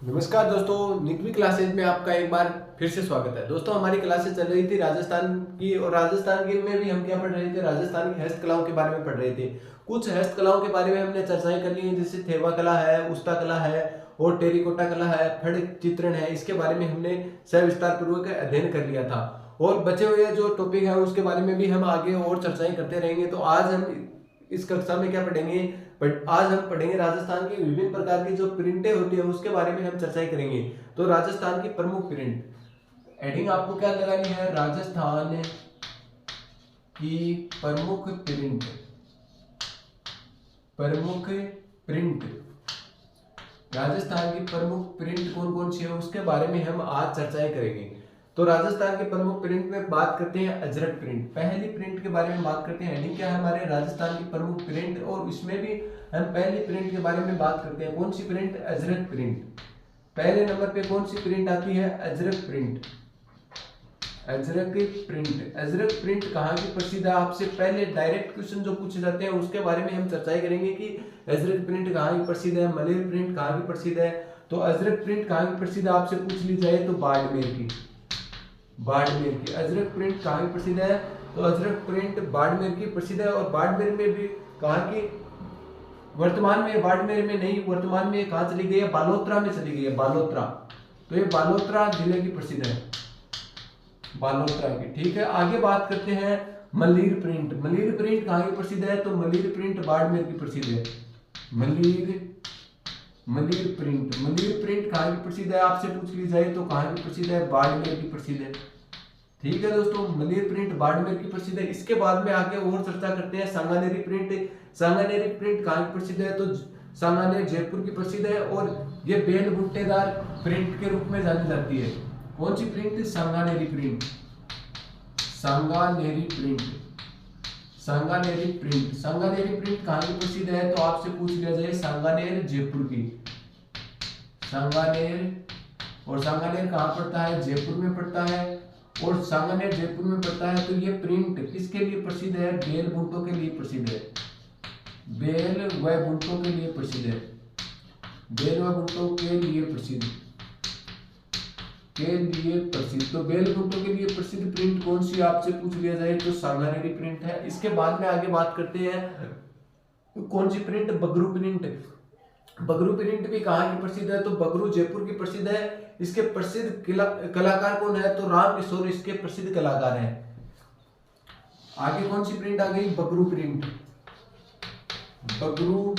नमस्कार दोस्तों, निकवी क्लासेज में आपका एक बार फिर से स्वागत है। दोस्तों, हमारी क्लासेज चल रही थी राजस्थान की, और राजस्थान की में भी हम क्या पढ़ रहे थे, राजस्थान की हस्तकलाओं के बारे में पढ़ रहे थे। कुछ हस्तकलाओं के बारे में हमने चर्चाएं कर ली हैं, जैसे थेवा कला है, उस्ता कला है और टेरिकोटा कला है, फड़ चित्रण है। इसके बारे में हमने सविस्तार पूर्वक अध्ययन कर लिया था, और बचे हुए जो टॉपिक है उसके बारे में भी हम आगे और चर्चाएं करते रहेंगे। तो आज हम इस कक्षा में क्या पढ़ेंगे, बट आज हम पढ़ेंगे राजस्थान की विभिन्न प्रकार की जो प्रिंटें होती है उसके बारे में हम चर्चाएं करेंगे। तो राजस्थान की प्रमुख प्रिंट, हेडिंग आपको क्या लगानी है, राजस्थान की प्रमुख प्रिंट। प्रमुख प्रिंट, राजस्थान की प्रमुख प्रिंट कौन कौन सी है उसके बारे में हम आज चर्चाएं करेंगे। तो राजस्थान के प्रमुख प्रिंट में बात करते हैं अजरक प्रिंट। पहली प्रिंट के बारे में बात करते हैं, हेडिंग क्या है हमारे, राजस्थान की प्रमुख प्रिंट, और इसमें भी हम पहली प्रिंट के बारे में बात करते हैं। कौन सी प्रिंट, अजरक प्रिंट। पहले नंबर पे कौन सी प्रिंट आती है, Ajrak print. Ajrak print, Ajrak print कहाँ की प्रसिद्ध है, आपसे पहले डायरेक्ट क्वेश्चन जो पूछे जाते हैं उसके बारे में हम चर्चाएं करेंगे कि अजरक प्रिंट कहाँ की प्रसिद्ध है, मलेर प्रिंट कहाँ की प्रसिद्ध है। तो अजरक प्रिंट कहाँ की प्रसिद्ध है आपसे पूछ ली जाए तो बाड़मेर की, बाड़मेर की। अजरक प्रिंट कहाँ की प्रसिद्ध है, तो अजरक प्रिंट बाड़मेर की प्रसिद्ध है। और बाड़मेर में भी कहाँ की, वर्तमान में बाड़मेर में नहीं, वर्तमान में कहाँ चली गई है, बालोतरा में चली गई है, बालोतरा। तो ये बालोतरा जिले की प्रसिद्ध है, बालोतरा की। ठीक है, आगे बात करते हैं मलीर प्रिंट। मलीर प्रिंट कहाँ की प्रसिद्ध है, तो मलीर प्रिंट बाड़मेर की प्रसिद्ध है। मलीर प्रिंट, मलीर प्रिंट कहाँ की प्रसिद्ध है आपसे पूछ ली जाए तो कहाँ की प्रसिद्ध है, बाड़मेर की प्रसिद्ध है। ठीक है दोस्तों, मलीर प्रिंट बाड़मेर की प्रसिद्ध है। इसके बाद में आगे और चर्चा करते हैं सांगानेरी प्रिंट। सांगानेरी प्रिंट कहाँ की प्रसिद्ध है, तो सांगानेर जयपुर की प्रसिद्ध है, और ये बेल बुट्टेदार प्रिंट के रूप में जानी जाती है। कौन सी print, Sanganeri print. Sanganeri print, Sanganeri print, Sanganeri print कहाँ की प्रसिद्ध है, तो आपसे पूछ लिया जाए सांगानेर जयपुर की, सांगानेर। और सांगानेर कहाँ पड़ता है, जयपुर में पड़ता है, और सांगानेर जयपुर में पड़ता है। तो ये प्रिंट किसके लिए प्रसिद्ध है, बेल बूटों के लिए प्रसिद्ध है, बेल व बूटों के लिए प्रसिद्ध है, बेल व बूटों के लिए प्रसिद्ध, के लिए प्रसिद्ध। तो बेल बूटों के लिए प्रसिद्ध प्रिंट कौन सी आपसे पूछ लिया जाए तो सांगानेरी प्रिंट है। इसके बाद में आगे बात करते हैं कौन सी print, Bagru print. Bagru print भी कहाँ की प्रसिद्ध है, तो बगरू जयपुर की प्रसिद्ध है। इसके प्रसिद्ध कलाकार कौन है, तो राम किशोर इसके प्रसिद्ध कलाकार हैं। आगे कौन सी प्रिंट आ गई, Bagru print. Bagru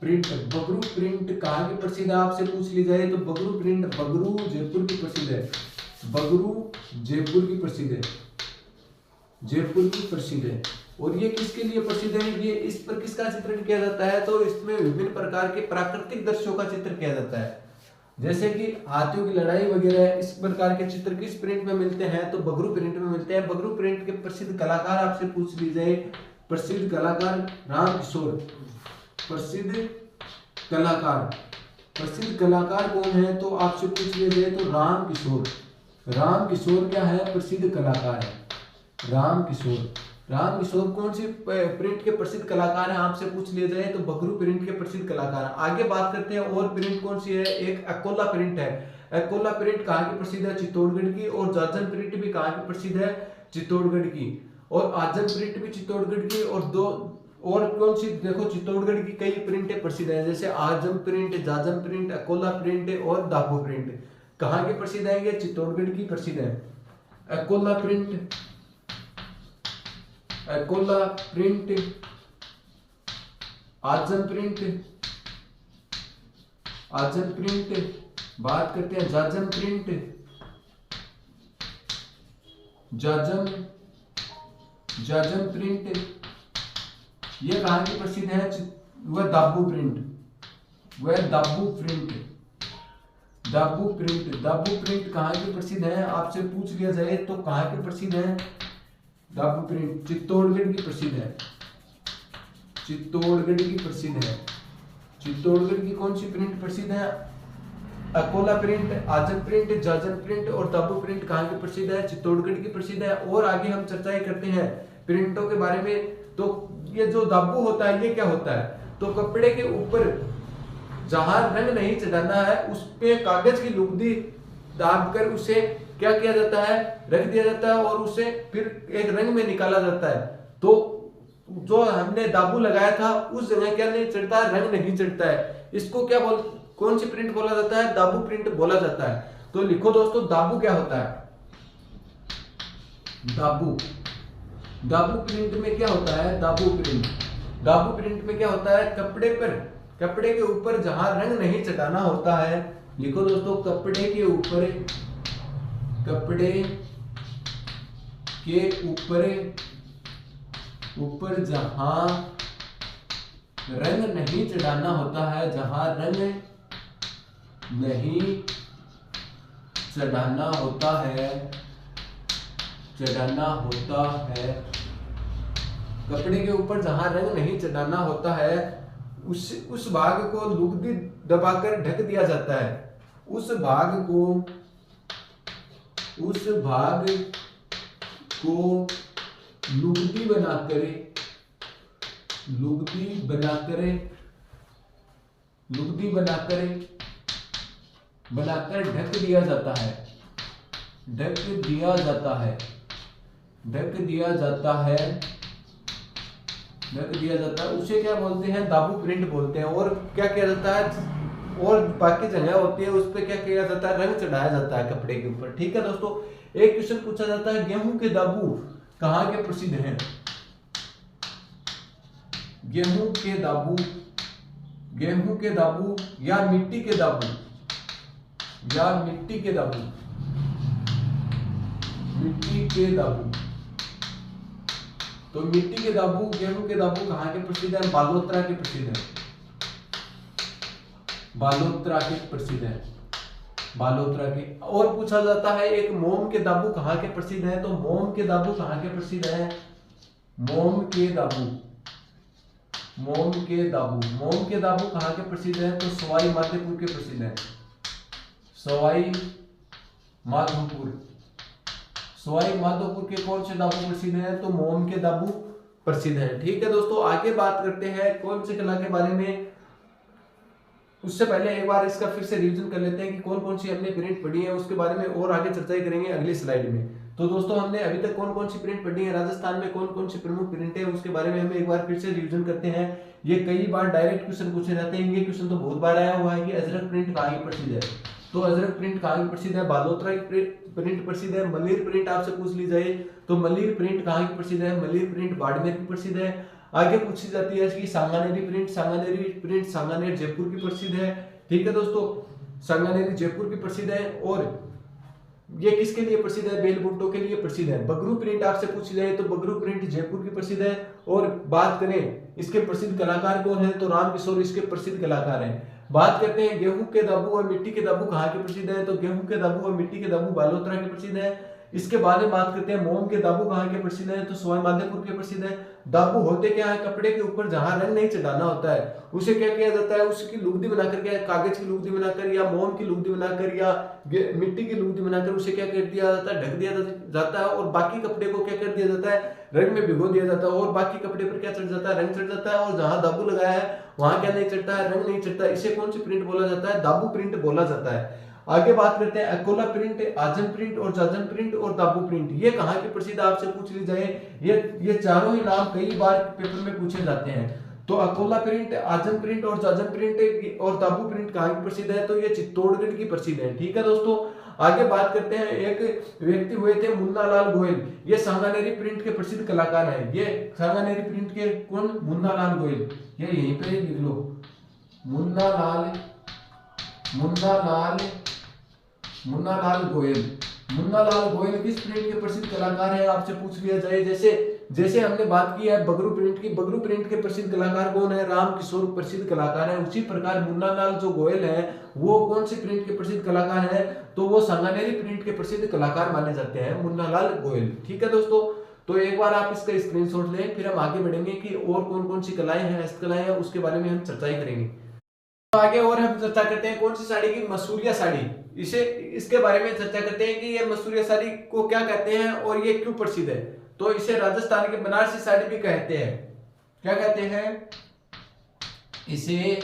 print, Bagru print कहाँ की प्रसिद्ध है आपसे पूछ ली जाए तो बगरू प्रिंट बगरू जयपुर की प्रसिद्ध है, बगरू जयपुर की प्रसिद्ध है, जयपुर की प्रसिद्ध है। और ये किसके लिए प्रसिद्ध है, ये इस पर किसका चित्रण किया जाता है, तो इसमें विभिन्न प्रकार के प्राकृतिक दृश्यों का चित्र किया जाता है, जैसे कि हाथियों की लड़ाई वगैरह। इस प्रकार के चित्र किस प्रिंट में मिलते हैं, तो बगरू प्रिंट में मिलते हैं। बगरू प्रिंट के प्रसिद्ध कलाकार आपसे पूछ ली जाए, प्रसिद्ध कलाकार राम किशोर, प्रसिद्ध कलाकार, प्रसिद्ध कलाकार कौन है, तो आपसे पूछ लिया जाए तो राम किशोर। राम किशोर क्या है, प्रसिद्ध कलाकार है, राम किशोर। राम किशोर कौन सी प्रिंट के प्रसिद्ध कलाकार हैं आपसे पूछ लिया जाए तो बगरू प्रिंट के प्रसिद्ध कलाकार हैं। आगे बात करते हैं और प्रिंट कौन सी है, एक अकोला प्रिंट है। अकोला प्रिंट कहाँ की प्रसिद्ध है, चित्तौड़गढ़ की। और जाजन प्रिंट भी कहाँ की प्रसिद्ध है, चित्तौड़गढ़ की। और आजम प्रिंट भी चित्तौड़गढ़ की। और दो और कौन सी, देखो चित्तौड़गढ़ की कई प्रिंटें प्रसिद्ध है, जैसे आजम प्रिंट, जाजम प्रिंट, अकोला प्रिंट और दाभो प्रिंट। कहाँ की प्रसिद्ध है, ये चित्तौड़गढ़ की प्रसिद्ध है। अकोला प्रिंट, अकोला प्रिंट, आजम प्रिंट, आजम प्रिंट। बात करते हैं जाजम प्रिंट, जाजम, जाजम प्रिंट, ये कहाँ की प्रसिद्ध है, वह दाबू प्रिंट, वह दाबू प्रिंट, दाबू प्रिंट। दाबू प्रिंट कहाँ की प्रसिद्ध है आपसे पूछ लिया जाए तो कहाँ की प्रसिद्ध है, दाबू प्रिंट चित्तौड़गढ़ की प्रसिद्ध है, चित्तौड़गढ़ की प्रसिद्ध है। चित्तौड़गढ़ की कौन सी प्रिंट प्रसिद्ध है, अकोला प्रिंट, आजम प्रिंट, जाजन प्रिंट और दाबू प्रिंट कहाँ की प्रसिद्ध है, चित्तौड़गढ़ की प्रसिद्ध है। और आगे हम चर्चाएं करते हैं प्रिंटों के बारे में। तो ये जो दाबू होता है ये क्या होता है, तो कपड़े के ऊपर जहां रंग नहीं चढ़ाना है उस पे कागज की लुगदी दाब कर उसे क्या किया जाता है, रख दिया जाता है और उसे फिर एक रंग में निकाला जाता है। तो जो हमने दाबू लगाया था उस जगह क्या नहीं चढ़ता है, रंग नहीं चढ़ता है। इसको क्या कौन सी प्रिंट बोला जाता है, दाबू प्रिंट बोला जाता है। तो लिखो दोस्तों, दाबू क्या होता है, दाबू। दाबू प्रिंट में क्या होता है, दाबू प्रिंट में क्या होता है, कपड़े के ऊपर जहां रंग नहीं चढ़ाना होता है, लिखो दोस्तों, कपड़े के ऊपर जहां रंग नहीं चढ़ाना होता है, जहां रंग नहीं चढ़ाना होता है, कपड़े के ऊपर जहां रंग नहीं चढ़ाना होता है उस भाग को लुगदी दबाकर ढक दिया जाता है। उस भाग को लुगदी बनाकर ढक दिया जाता है, उसे क्या बोलते हैं, दाबू प्रिंट बोलते हैं। और क्या किया जाता है, और बाकी जगह होती है उस पे क्या किया जाता है, रंग चढ़ाया जाता है कपड़े के ऊपर। ठीक है दोस्तों, एक क्वेश्चन पूछा जाता है, गेहूं के दाबू कहाँ के प्रसिद्ध हैं, गेहूं के दाबू या मिट्टी के दाबू, तो मिट्टी के दाबू, गेहूं के दाबू कहाँ के प्रसिद्ध है, बालोतरा के प्रसिद्ध है, बालोतरा के। और पूछा जाता है एक मोम के दाबू कहाँ के प्रसिद्ध है, तो मोम के दाबू कहाँ के प्रसिद्ध है, मोम के दाबू कहाँ के प्रसिद्ध है, तो सवाई माधोपुर के प्रसिद्ध है, सवाई माधोपुर के कौन से दाबू प्रसिद्ध है, तो मोम के दाबू प्रसिद्ध है। ठीक है दोस्तों, आगे बात करते हैं कौन सी कला के बारे में। उससे पहले एक बार इसका फिर से रिवीजन कर लेते हैं कि कौन कौन सी हमने प्रिंट पढ़ी है, उसके बारे में और आगे चर्चा करेंगे अगली स्लाइड में। तो दोस्तों, हमने अभी तक कौन कौन सी प्रिंट पढ़ी है, राजस्थान में कौन कौन सी प्रमुख प्रिंट है, उसके बारे में हम एक बार फिर से रिवीजन करते हैं। ये कई बार डायरेक्ट क्वेश्चन पूछे जाते हैं, ये क्वेश्चन तो बहुत बार आया हुआ है कि अजरक प्रिंट कहाँ की प्रसिद्ध है, तो अजरक प्रिंट कहाँ की प्रसिद्ध है, बालोतरा की प्रिंट प्रसिद्ध है। मलिर प्रिंट आपसे पूछ ली जाए तो मलिर प्रिंट कहाँ की प्रसिद्ध है, मलिर प्रिंट बाड़मेर की प्रसिद्ध है। आगे पूछी जाती है कि सांगानेरी प्रिंट सांगानेर जयपुर की प्रसिद्ध है। ठीक है दोस्तों, सांगानेरी जयपुर की प्रसिद्ध है। और ये किसके लिए प्रसिद्ध है, बेलबुट्टो के लिए प्रसिद्ध है। बगरू प्रिंट आपसे पूछी जाए तो बगरू प्रिंट जयपुर की प्रसिद्ध है। और बात करें इसके प्रसिद्ध कलाकार कौन है, तो राम किशोर इसके प्रसिद्ध कलाकार हैं। बात करते हैं गेहूं के दाबू और मिट्टी के दाबू कहाँ के प्रसिद्ध है, तो गेहूं के दाबू और मिट्टी के दाबू बालोतरा के प्रसिद्ध है। इसके बाद में बात करते हैं मोम के दाबू कहाँ के प्रसिद्ध है, तो सवाई माधोपुर के प्रसिद्ध है। दाबू होते क्या है, कपड़े के ऊपर जहां रंग नहीं चढ़ाना होता है उसे क्या किया जाता है, उसकी लुगदी बनाकर, क्या कागज की लुगदी बनाकर या मोम की लुगदी बनाकर या मिट्टी की लुगदी बनाकर उसे क्या कर दिया जाता है, ढक दिया जाता है। और बाकी कपड़े को क्या कर दिया जाता है, रंग में भिगो दिया जाता है। और बाकी कपड़े पर क्या चढ़ जाता है, रंग चढ़ जाता है। और जहां दाबू लगाया है वहां क्या नहीं चढ़ता है, रंग नहीं चढ़ता। इसे कौन सी प्रिंट बोला जाता है, दाबू प्रिंट बोला जाता है। आगे बात करते हैं अकोला प्रिंट, आजम प्रिंट और जाजम प्रिंट और दाबू प्रिंट, ये कहाँ के प्रसिद्ध आपसे पूछ ली जाए। ये चारों ही नाम कई बार पेपर में पूछे जाते हैं। तो अकोला प्रिंट, आजम प्रिंट और जाजम प्रिंट और दाबू प्रिंट कहाँ की प्रसिद्ध है, तो ये चित्तौड़गढ़ की प्रसिद्ध है। ठीक है दोस्तों, आगे बात करते हैं एक व्यक्ति हुए थे मुन्ना लाल गोयल, ये सांगानेरी प्रिंट के प्रसिद्ध कलाकार हैं। ये सांगानेरी प्रिंट के कौन, मुन्ना लाल गोयल, ये यहीं पे लिख लो, मुन्ना लाल गोयल किस प्रिंट के प्रसिद्ध कलाकार हैं आपसे पूछ लिया जाए। जैसे हमने बात की है बगरू प्रिंट की, बगरू प्रिंट के प्रसिद्ध कलाकार कौन है, राम किशोर प्रसिद्ध कलाकार है। उसी प्रकार मुन्ना लाल जो गोयल है वो कौन सी प्रिंट के प्रसिद्ध कलाकार है, तो वो सांगानेरी प्रिंट के प्रसिद्ध कलाकार माने जाते हैं, मुन्ना लाल गोयल। ठीक है दोस्तों, तो एक बार आप इसका स्क्रीनशॉट लें, फिर हम आगे बढ़ेंगे कि और कौन कौन सी कलाएं हैं, हस्तकलाएं हैं, उसके बारे में हम चर्चाएं करेंगे। आगे और हम चर्चा करते हैं कौन सी साड़ी की, मसूरिया साड़ी। इसके बारे में चर्चा करते हैं कि ये मसूरिया साड़ी को क्या कहते हैं और ये क्यों प्रसिद्ध है। तो इसे राजस्थान की बनारसी साड़ी भी कहते हैं। क्या कहते हैं, इसे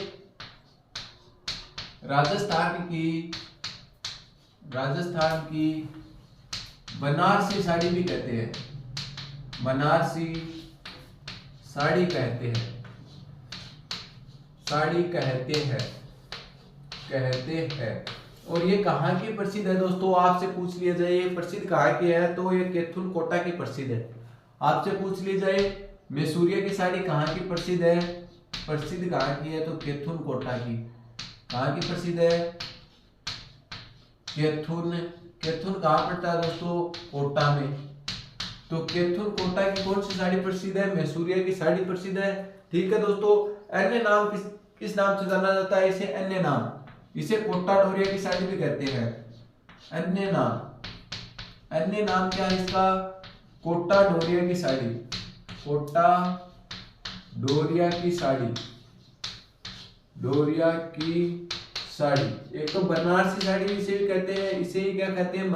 राजस्थान की बनारसी साड़ी भी कहते हैं, बनारसी साड़ी कहते हैं, साड़ी कहते हैं। और ये कहाँ की प्रसिद्ध है दोस्तों, आपसे पूछ लिया जाए ये प्रसिद्ध कहाँ की है, तो ये कैथून कोटा की प्रसिद्ध है। आपसे पूछ ली जाए मैसूरिया की साड़ी कहाँ की प्रसिद्ध है, प्रसिद्ध कहाँ की है, तो कैथून कोटा की। कहाँ की प्रसिद्ध है, कैथून। कैथून कहाँ पड़ता है दोस्तों, कोटा में। तो कैथून कोटा की कौन सी साड़ी प्रसिद्ध है, मैसूरिया की साड़ी प्रसिद्ध है। ठीक है दोस्तों, अन्य नाम किस नाम से जाना जाता है, इसे अन्य नाम, इसे कोटा डोरिया की साड़ी भी कहते हैं। अन्य नाम क्या है इसका, कोटा डोरिया की साड़ी, कोटा डोरिया की साड़ी, डोरिया की साड़ी। एक तो बनारसी साड़ी इसे भी कहते हैं, इसे ही क्या कहते हैं,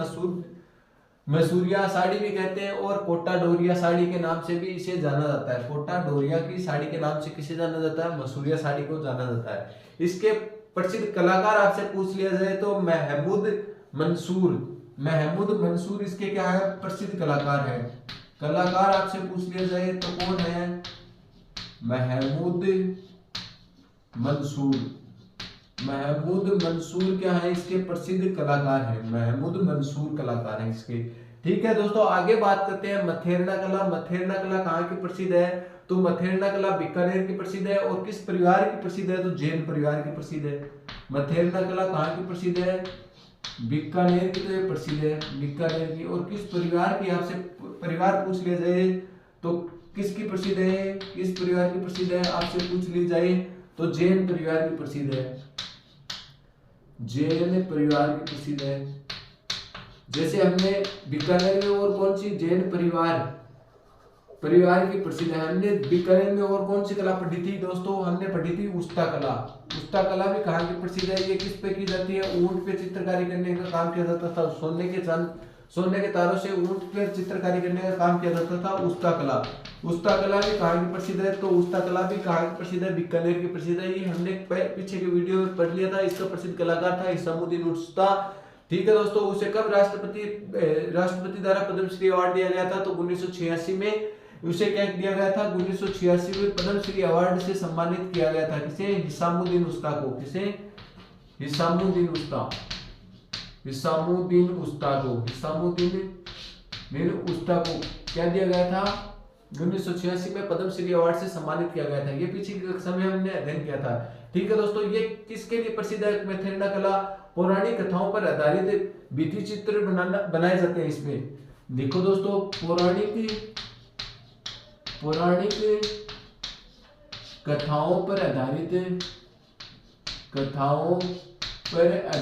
मैसूरिया साड़ी भी कहते हैं, और कोटा डोरिया साड़ी के नाम से भी इसे जाना जाता है। कोटा डोरिया की साड़ी के नाम से किसे जाना जाता है, मैसूरिया साड़ी को जाना जाता है। इसके प्रसिद्ध कलाकार आपसे पूछ लिया जाए तो महमूद मंसूर इसके क्या है, प्रसिद्ध कलाकार है। कलाकार आपसे पूछ लिया जाए तो कौन है, महमूद मंसूर क्या है, इसके प्रसिद्ध कलाकार है, महमूद मंसूर कलाकार है इसके। ठीक है दोस्तों, आगे बात करते हैं मथेरना कला। मथेरना कला कहाँ की प्रसिद्ध है, तो मथेरना कला बीकानेर की प्रसिद्ध है। और किस परिवार की प्रसिद्ध है, तो जैन परिवार की प्रसिद्ध है। मथेरना कला कहाँ की प्रसिद्ध है, बीकानेर की, तो ये प्रसिद्ध है बीकानेर की। और किस परिवार की, आपसे परिवार पूछ लिया जाए तो किसकी प्रसिद्ध है, किस परिवार की प्रसिद्ध है, आपसे पूछ ली जाए तो जैन परिवार की प्रसिद्ध है, जैन परिवार की प्रसिद्ध है। जैसे हमने बीकानेर में और कौन सी जैन परिवार की प्रसिद्ध है। हमने बीकानेर में और कौन सी कला पढ़ी थी दोस्तों, हमने पढ़ी थी उस्ता कला। उस्ता कला भी कहाँ की प्रसिद्ध है, ये किस पे की जाती है, ऊंट पे चित्रकारी करने का काम किया जाता था। सोने के तारों से ऊंट पे चित्रकारी करने का काम किया जाता था, उस्ता कला। उस्ता कला भी कहाँ की प्रसिद्ध है, तो उस्ता कला भी कहाँ की प्रसिद्ध है, बीकानेर की प्रसिद्ध है। ये हमने पीछे के वीडियो में पढ़ लिया था। इसका प्रसिद्ध कलाकार था हिसामुद्दीन उस्ता। ठीक है दोस्तों, उसे कब राष्ट्रपति द्वारा पद्मश्री अवार्ड दिया गया था, तो 1986 में उसे क्या दिया गया था, 1986 में पद्मश्री अवार्ड से सम्मानित किया गया था। किसे, हिसामुद्दीन उस्ता को। किसे, हिसामुद्दीन उस्ता को क्या दिया गया था, 1986 में पद्मश्री अवार्ड से सम्मानित किया गया था। ये पीछे की कक्षा में हमने अध्ययन किया था। ठीक है दोस्तों, ये किसके लिए प्रसिद्ध है, मथेरना कला। पौराणिक कथाओं पर आधारित भित्ति चित्र बनाए जाते हैं इसमें। देखो दोस्तों, पौराणिक कथाओं पर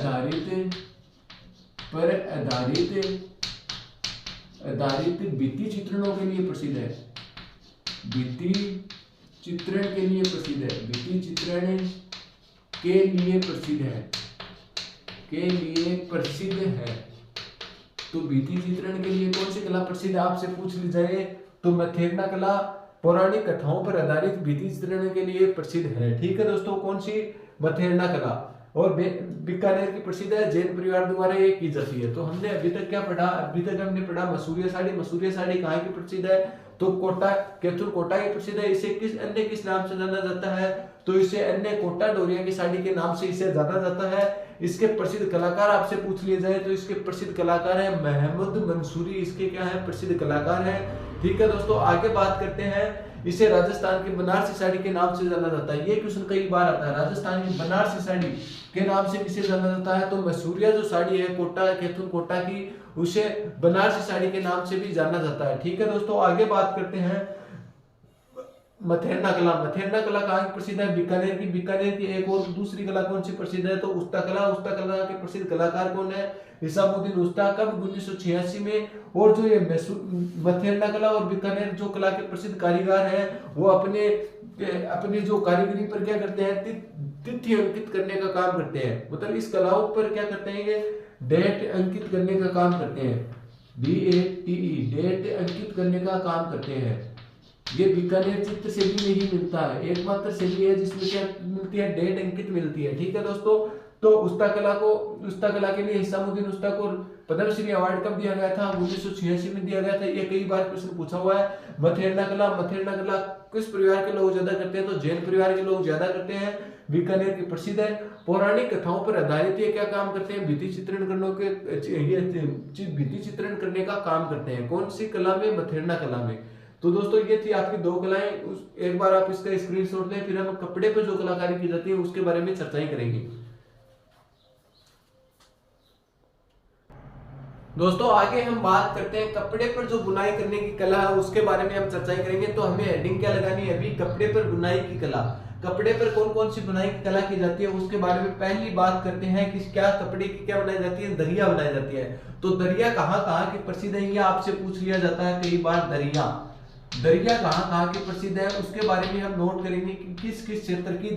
आधारित भित्ति चित्रणों के लिए प्रसिद्ध है, भित्ति चित्रण के लिए प्रसिद्ध है, भित्ति चित्रण के लिए प्रसिद्ध है। तो भित्ति चित्रण के लिए कौन सी कला प्रसिद्ध है, आपसे पूछ ली जाए तो मथेरना कला पौराणिक कथाओं पर आधारित भित्ति चित्रण के लिए प्रसिद्ध है। ठीक है दोस्तों, कौन सी, मथेरना कला। और बीकानेर की प्रसिद्ध है, जैन परिवार द्वारा ये की जाती है। तो हमने अभी तक क्या पढ़ा, अभी तक हमने पढ़ा मैसूरिया साड़ी। मैसूरिया साड़ी कहाँ की प्रसिद्ध है, तो कैथून कोटा की प्रसिद्ध है। इसे किस नाम से जाना जाता है, तो इसे अन्य कोटा डोरिया की साड़ी के नाम से इसे जाना जाता है। इसके प्रसिद्ध कलाकार आपसे पूछ लिए जाए तो इसके प्रसिद्ध कलाकार है महमूद मंसूरी, इसके क्या है, प्रसिद्ध कलाकार है। ठीक है दोस्तों, आगे बात करते हैं। इसे राजस्थान की बनारसी साड़ी के नाम से जाना जाता है। ये क्वेश्चन कई बार आता है, राजस्थान की बनारसी साड़ी के नाम से किसे जाना जाता है, तो मैसूरिया जो साड़ी है कोटा, कैथून कोटा की, उसे बनारसी साड़ी के नाम से भी जाना जाता है। ठीक है दोस्तों, आगे बात करते हैं मथेरना कला। मथेरना कला कहाँ की प्रसिद्ध है, बीकानेर की। बीकानेर की एक और दूसरी कला कौन सी प्रसिद्ध है, तो उस्ता कला। उस्ता कला के प्रसिद्ध कलाकार कौन है, हिसामुद्दीन उस्ता। कब, 1986 में। और जो ये मथेरना कला और बीकानेर जो कला के प्रसिद्ध कारीगर हैं, वो अपने जो कारीगरी पर क्या करते हैं, तिथि अंकित करने का काम करते हैं। मतलब इस कलाओं पर क्या करते हैं, ये डेट अंकित करने का काम करते हैं, DATE, डेट अंकित करने का काम करते हैं। ये बीकानेर चित्र शैली में ही मिलता है, एकमात्र शैली है जिसमें क्या मिलती है, डेट अंकित मिलती है। ठीक है दोस्तों, तो उस्ता कला के लिए हिसामुद्दीन उस्ता को पद्मश्री अवार्ड कब दिया गया था? 1986 में दिया गया था। ये कई बार प्रश्न पूछा हुआ है। मथेरना कला किस परिवार के लोग ज्यादा करते हैं? तो जैन परिवार के लोग ज्यादा करते हैं। बीकानेर की प्रसिद्ध है। पौराणिक कथाओं पर आधारित ये क्या काम करते हैं? भित्ति चित्रण करने का काम करते हैं। कौन सी कला में? मथेरना कला में। तो दोस्तों ये थी आपकी 2 कलाएं। एक बार आप इसका स्क्रीनशॉट लें, फिर हम कपड़े पर जो कलाकारी की जाती है उसके बारे में चर्चाएं करेंगे। दोस्तों आगे हम बात करते हैं कपड़े पर जो बुनाई करने की कला है उसके बारे में हम चर्चाएं करेंगे। तो हमें हेडिंग क्या लगानी है अभी? कपड़े पर बुनाई की कला। कपड़े पर कौन कौन सी बुनाई की कला की जाती है उसके बारे में पहली बात करते हैं कि क्या कपड़े की क्या बनाई जाती है? दरिया बनाई जाती है। तो दरिया कहाँ कहाँ की प्रसिद्ध है ये आपसे पूछ लिया जाता है कई बार। दरिया कहाँ कहाँ की प्रसिद्ध है उसके बारे में हम नोट करेंगे कि किस किस क्षेत्र की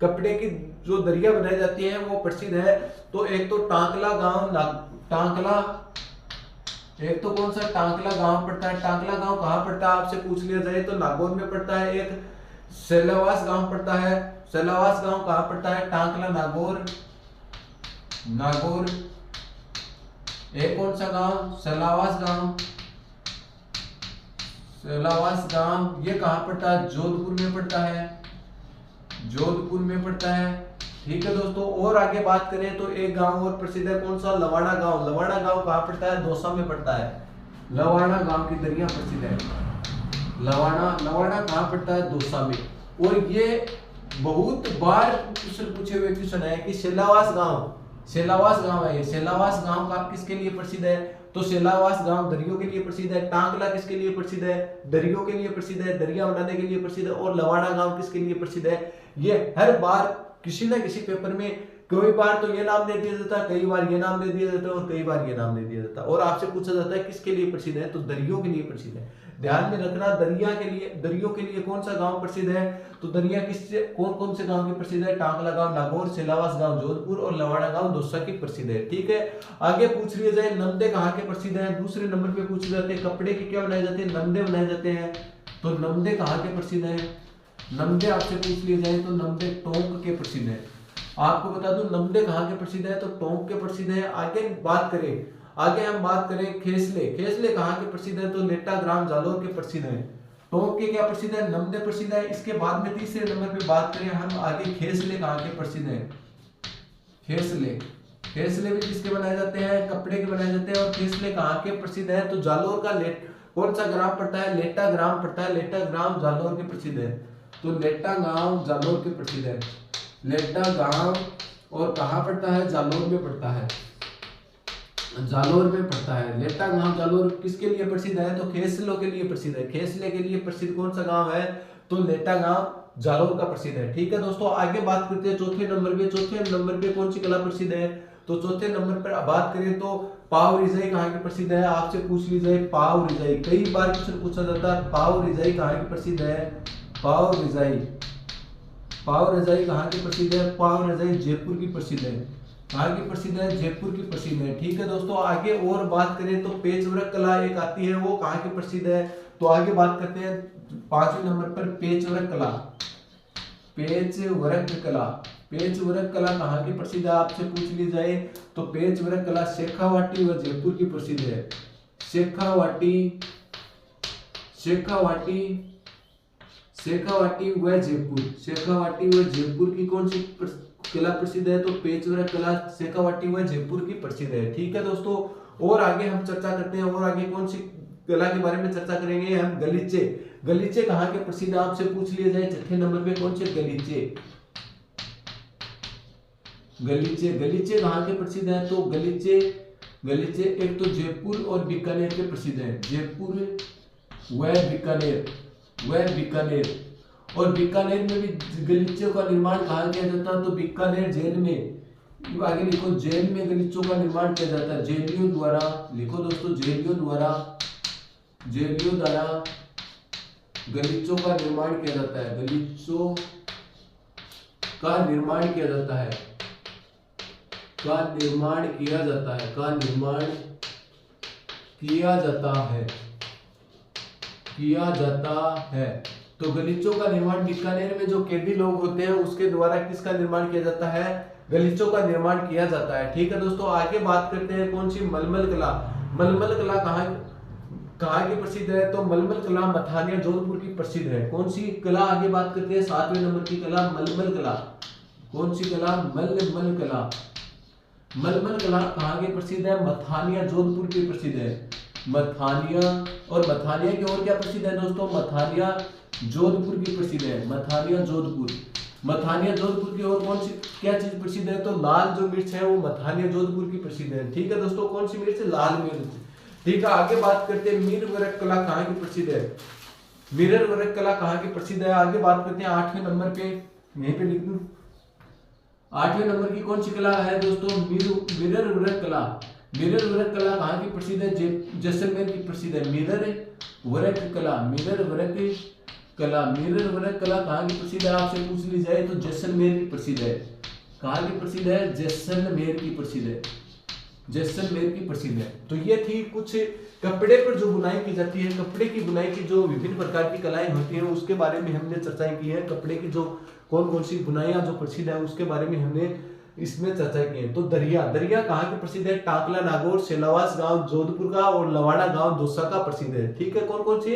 कपड़े की जो दरिया बनाई जाती है वो प्रसिद्ध है। तो एक तो टांकला गांव, एक तो कौन सा? टांकला गांव पड़ता है। टांकला गांव कहाँ पड़ता है आपसे पूछ लिया जाए तो नागौर में पड़ता है। एक सेलावास गांव पड़ता है। सेलावास गांव कहाँ पड़ता है? टांकला नागौर। एक कौन सा गांव? सेलावास गांव ये कहाँ पड़ता है? जोधपुर में पड़ता है। ठीक है दोस्तों। और आगे बात करें तो एक गांव और प्रसिद्ध है। कौन सा? लवाणा गांव कहाँ पड़ता है? दौसा में पड़ता है। लवाणा गांव की दरिया प्रसिद्ध है। लवाणा कहाँ पड़ता है? दौसा में। और ये बहुत बार पूछे हुए क्वेश्चन है कि सेलावास गांव है। सेलावास गांव का किसके लिए प्रसिद्ध है? तो सेलावास गांव दरियों के लिए प्रसिद्ध है। टांकला किसके लिए प्रसिद्ध है? दरियों के लिए प्रसिद्ध है, दरिया बनाने के लिए प्रसिद्ध है। और लवाणा गांव किसके लिए प्रसिद्ध है? ये हर बार किसी ना किसी पेपर में कई बार तो ये नाम दे दिया जाता है, कई बार ये नाम दे दिया जाता है और कई बार ये नाम दे दिया जाता है। और आपसे पूछा जाता है किसके लिए प्रसिद्ध है? तो दरियों के लिए प्रसिद्ध है। ध्यान में रखना दरियों के लिए कौन सा गांव प्रसिद्ध है? तो दरिया किससे कौन से गांव की प्रसिद्ध है? टांकला गांव नागौर, सेलावास गांव जोधपुर और लवाणा गांव दौसा की प्रसिद्ध है। ठीक है। आगे पूछ लिया जाए नमदे कहाँ के प्रसिद्ध है? दूसरे नंबर पे पूछ जाते हैं कपड़े के क्या बनाए जाते हैं? नमदे बनाए जाते हैं। तो नमदे कहाँ के प्रसिद्ध है? नमदे आपसे पूछ लिए जाए तो नमदे टोंक के प्रसिद्ध है। आपको बता दूं नमदे कहाँ के प्रसिद्ध है? तो टोंक के प्रसिद्ध है। आगे हम बात करें खेसले कहाँ के प्रसिद्ध है? तो लेटा ग्राम जालोर के प्रसिद्ध है। टोंक के क्या प्रसिद्ध है? नमदे प्रसिद्ध है। इसके बाद में तीसरे नंबर पे बात करें हम आगे खेसले कहाँ के प्रसिद्ध है? खेसले भी किसके बनाए जाते हैं? कपड़े के बनाए जाते हैं। और खेसले कहाँ के प्रसिद्ध है? तो जालोर का कौन सा ग्राम पड़ता है? लेटा ग्राम पड़ता है। लेटा ग्राम जालोर के प्रसिद्ध है। तो लेटा गांव जालोर के प्रसिद्ध है। लेटा गांव और कहाँ पड़ता है? जालोर में पड़ता है। लेटा गांव जालोर किसके लिए प्रसिद्ध है? तो खेसलों के लिए प्रसिद्ध है। खेसले के लिए प्रसिद्ध कौन सा गांव है? तो लेटा गांव जालोर का प्रसिद्ध है। ठीक है दोस्तों। आगे बात करते हैं चौथे नंबर पे कौन सी कला प्रसिद्ध है? तो चौथे नंबर पर बात करें तो पाव रिजाई कहाँ की प्रसिद्ध है? आपसे पूछ ली जाए पाव रिजाई, कई बार क्वेश्चन पूछा जाता है पाव रिजाई कहाँ की प्रसिद्ध है? पाव रिजाई कहाँ की प्रसिद्ध है? पाव रिजाई जयपुर की प्रसिद्ध है। कहाँ की प्रसिद्ध है? जयपुर की प्रसिद्ध है। ठीक है दोस्तों। आगे और बात करें तो पेचवर्क कला एक आती है, वो कहाँ की प्रसिद्ध है? तो आगे बात करते हैं 5वें नंबर पर पेचवर्क कला कहाँ की प्रसिद्ध है? आपसे पूछ ली जाए तो पेचवर्क कला शेखावाटी व जयपुर की प्रसिद्ध है। शेखावाटी व जयपुर की कौन सी कला प्रसिद्ध है? तो पेचवर्क कला शेखावाटी व जयपुर की प्रसिद्ध है। ठीक है दोस्तों। और आगे हम चर्चा करते हैं और आगे कौन सी कला के बारे में चर्चा करेंगे हम? गलीचे कहाँ के प्रसिद्ध? आपसे पूछ लिया जाए छठे नंबर पे कौन से? गलीचे कहाँ के प्रसिद्ध है? तो गलीचे एक तो जयपुर और बीकानेर के प्रसिद्ध है। जयपुर व बीकानेर और बीकानेर में भी गलीचों का निर्माण कहाँ किया जाता है? तो बीकानेर जेल में, आगे लिखो जेल में गलीचों का निर्माण किया जाता है। जेलियों द्वारा लिखो दोस्तों, जेलियों द्वारा गलीचों का निर्माण किया जाता है। गलीचों का निर्माण किया जाता है। तो गलीचों का निर्माण बीकानेर में जो कैदी लोग होते हैं उसके द्वारा किसका निर्माण किया जाता है? गलीचों का निर्माण किया जाता है। ठीक है दोस्तों, आगे बात करते हैं कौन सी, मलमल कला। मलमल कला कहाँ की प्रसिद्ध है, तो मलमल कला मथानिया जोधपुर की प्रसिद्ध है। कौन सी कला आगे बात करते हैं, 7वें नंबर की कला मलमल कला। कौन सी कला, मलमल कला। मलमल कला कहाँ की प्रसिद्ध है, मथानिया जोधपुर की प्रसिद्ध है। मथानिया, और मथानिया की और क्या प्रसिद्ध है दोस्तों, मथानिया जोधपुर की प्रसिद्ध है। मथानिया जोधपुर, मथानिया जोधपुर की और कौन सी क्या चीज प्रसिद्ध है, तो लाल जो मिर्च है वो मथानिया जोधपुर की प्रसिद्ध है। ठीक है दोस्तों, कौन सी मिर्च, लाल मिर्च। ठीक है, आगे बात करते हैं मीर वर्क कला कहाँ की प्रसिद्ध है। मिरर वर्क कला कहाँ की प्रसिद्ध है, आगे बात करते हैं 8वें नंबर पे, यहीं पे लिख दूं। 8वें नंबर की कौन सी कला है दोस्तों, मिरर वर्क कला। मिरर वर्क कला कहाँ की प्रसिद्ध है, जैसलमेर की प्रसिद्ध है। मिरर वर्क कला, मिरर वर्क कला, मिरर वर्क कला कहाँ की प्रसिद्ध है, आपसे पूछ ली जाए तो जैसलमेर की प्रसिद्ध है। कहाँ की प्रसिद्ध है, जैसलमेर की प्रसिद्ध है। जैसलमेर की प्रसिद्ध है। तो ये थी कुछ कपड़े पर जो बुनाई की जाती है, कपड़े की बुनाई की जो विभिन्न प्रकार की कलाएं होती हैं उसके बारे में हमने चर्चाएं की है। कपड़े की जो कौन कौन सी बुनाइयां जो प्रसिद्ध है उसके बारे में हमने इसमें चर्चा की है। तो दरिया, दरिया कहाँ की प्रसिद्ध है, टाकला नागौर सेलावास गांव जोधपुर का और लवाड़ा गांव दौसा का प्रसिद्ध है। ठीक है, कौन कौन सी,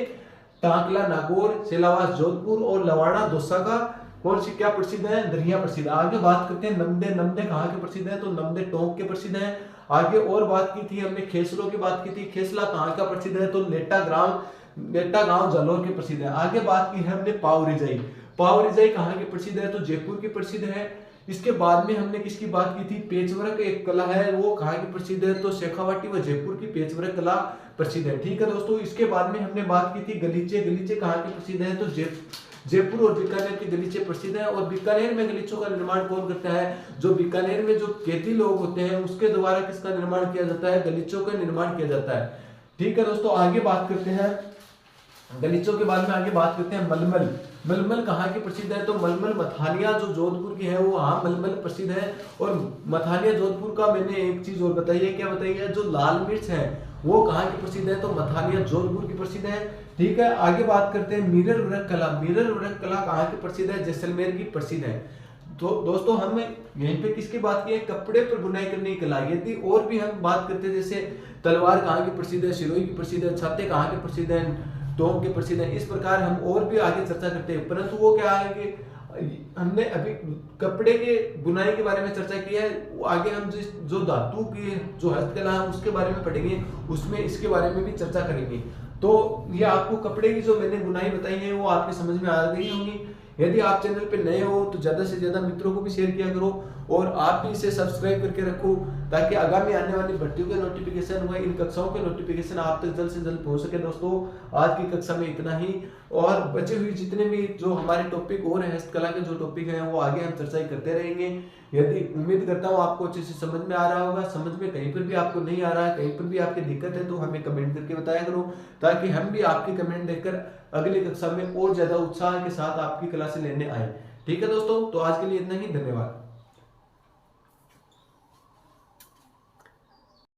टाकला नागौर सेलावास जोधपुर और लवाड़ा दौसा का कौन सी क्या प्रसिद्ध है, दरिया प्रसिद्ध है। आगे बात करते हैं नमदे, नमदे कहाँ के प्रसिद्ध है, तो नमदे टोंक के प्रसिद्ध है। आगे और बात की थी हमने खेसलों की बात की थी, खेसला कहाँ का प्रसिद्ध है, तो नेटा गांव जालौर के प्रसिद्ध है। आगे बात की है हमने पावरिजाई, पावरिजाई कहाँ की प्रसिद्ध है, तो जयपुर की प्रसिद्ध है। इसके बाद में हमने किसकी बात की थी, पेचवर्क एक कला है, वो कहाँ की प्रसिद्ध है, तो शेखावाटी व जयपुर की पेचवर्क कला प्रसिद्ध है। ठीक है दोस्तों, इसके बाद में हमने बात की थी गलीचे, गलीचे कहाँ के प्रसिद्ध है, तो जयपुर और बीकानेर के गलीचे प्रसिद्ध हैं। और बीकानेर में गलीचों का निर्माण कौन करता है, जो बीकानेर में जो खेती लोग होते हैं उसके द्वारा किसका निर्माण किया जाता है, गलीचों का निर्माण किया जाता है। ठीक है दोस्तों, आगे बात करते हैं गलीचों के बाद में, आगे बात करते हैं मलमल। मलमल कहाँ की प्रसिद्ध है, तो मलमल मथानिया जो जोधपुर की है वो हाँ मलमल प्रसिद्ध है। और मथानिया जोधपुर का मैंने एक चीज और बताई है, क्या बताई है, जो लाल मिर्च है वो कहाँ की प्रसिद्ध है, तो मथानिया जोधपुर की प्रसिद्ध है। ठीक है, आगे बात करते हैं मिरर वर्क कला। मिरर वर्क कला कहाँ की प्रसिद्ध है, जैसलमेर की प्रसिद्ध है। तो दोस्तों हम यहीं पे किसकी बात की है, कपड़े पर बुनाई करने की कला। यदि और भी हम बात करते हैं, जैसे तलवार कहाँ की प्रसिद्ध है, सिरोही की प्रसिद्ध है, छाते कहाँ के प्रसिद्ध है, टोंक के प्रसिद्ध है, इस प्रकार हम और भी आगे चर्चा करते हैं। परंतु वो क्या है कि हमने अभी कपड़े के बुनाई के बारे में चर्चा की है, आगे हम जो धातु की जो हस्तकला है उसके बारे में पढ़ेंगे, उसमें इसके बारे में भी चर्चा करेंगे। तो ये आपको कपड़े की जो मैंने बुनाई बताई है वो आपके समझ में आ गई होंगी। यदि आप चैनल पे नए हो तो ज्यादा से ज्यादा मित्रों को भी शेयर किया करो और आप भी इसे सब्सक्राइब करके रखो, ताकि आगामी आने वाली भर्तियों के नोटिफिकेशन व इन कक्षाओं के नोटिफिकेशन आप तक जल्द से जल्द पहुंच सके। दोस्तों आज की कक्षा में इतना ही, और बचे हुए जितने भी जो हमारे टॉपिक और हस्तकला के जो टॉपिक हैं वो आगे हम चर्चा करते रहेंगे। यदि उम्मीद करता हूँ आपको अच्छे से समझ में आ रहा होगा। समझ में कहीं पर भी आपको नहीं आ रहा है, कहीं पर भी आपकी दिक्कत है, तो हमें कमेंट करके बताया करो, ताकि हम भी आपके कमेंट देखकर अगली कक्षा में और ज्यादा उत्साह के साथ आपकी क्लासें लेने आए। ठीक है दोस्तों, तो आज के लिए इतना ही, धन्यवाद।